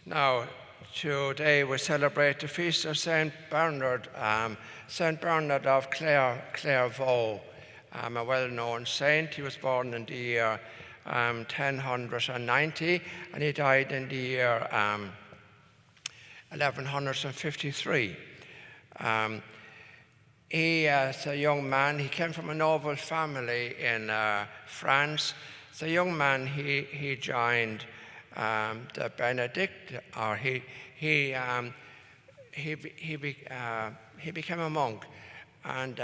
Now, today we celebrate the feast of Saint Bernard, Saint Bernard of Clairvaux, a well-known saint. He was born in the year 1090, and he died in the year 1153. He, as a young man, he came from a noble family in France. As a young man, he joined the Benedict, or he became a monk, and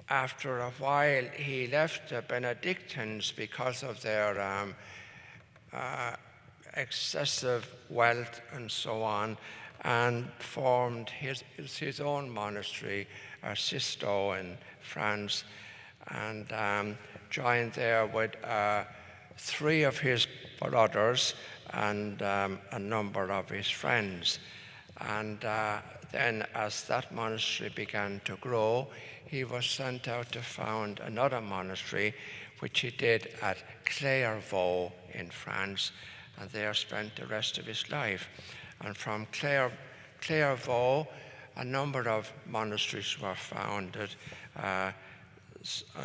after a while he left the Benedictines because of their excessive wealth and so on, and formed his own monastery, Sisteau, in France, and joined there with 3 of his brothers and a number of his friends. And then as that monastery began to grow, he was sent out to found another monastery, which he did at Clairvaux in France, and there spent the rest of his life. And from Clairvaux, a number of monasteries were founded, and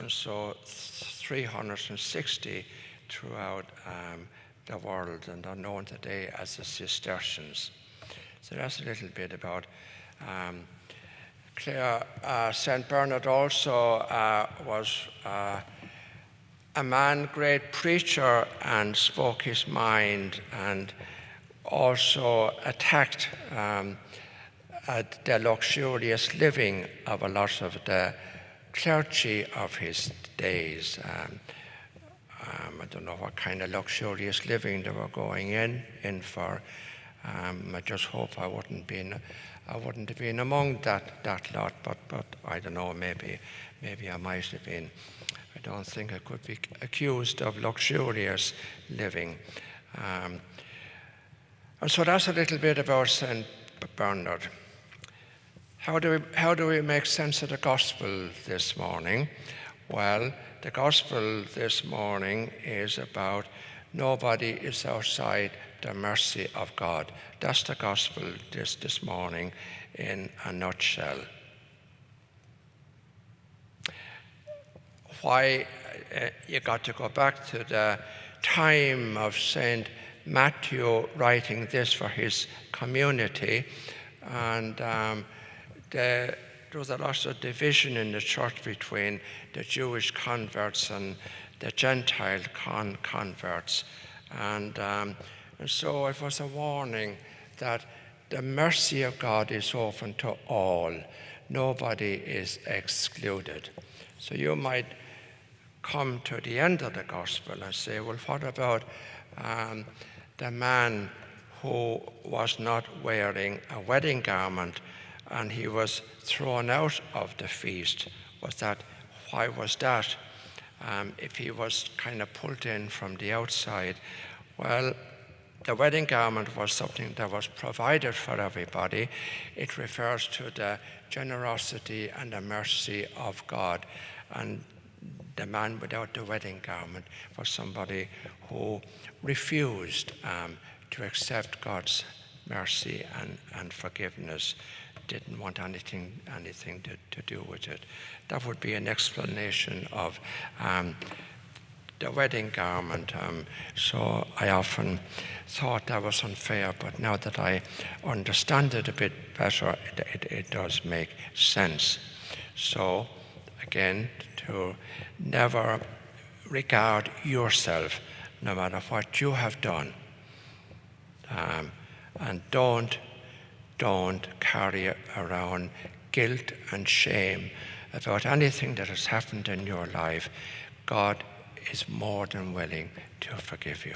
so 360 throughout the world, and are known today as the Cistercians. So that's a little bit about St. Bernard. Also was a man, great preacher, and spoke his mind, and also attacked the luxurious living of a lot of the clergy of his days. I don't know what kind of luxurious living they were going in for. I just hope I wouldn't have been among that lot, but I don't know, maybe I might have been. I don't think I could be accused of luxurious living. And so that's a little bit about St. Bernard. How do we make sense of the gospel this morning? Well, the gospel this morning is about nobody is outside the mercy of God. That's the gospel this morning in a nutshell. Why you got to go back to the time of St. Matthew writing this for his community, and there was a lot of division in the church between the Jewish converts and the Gentile converts, and so it was a warning that the mercy of God is open to all. Nobody is excluded. So you might come to the end of the gospel and say, well, what about the man who was not wearing a wedding garment and he was thrown out of the feast? Why was that? If he was kind of pulled in from the outside? Well, the wedding garment was something that was provided for everybody. It refers to the generosity and the mercy of God. And the man without the wedding garment was somebody who refused to accept God's mercy and forgiveness, didn't want anything to do with it. That would be an explanation of the wedding garment. So I often thought that was unfair, but now that I understand it a bit better, it does make sense. So again, to never regard yourself, no matter what you have done, and don't carry around guilt and shame about anything that has happened in your life. God is more than willing to forgive you.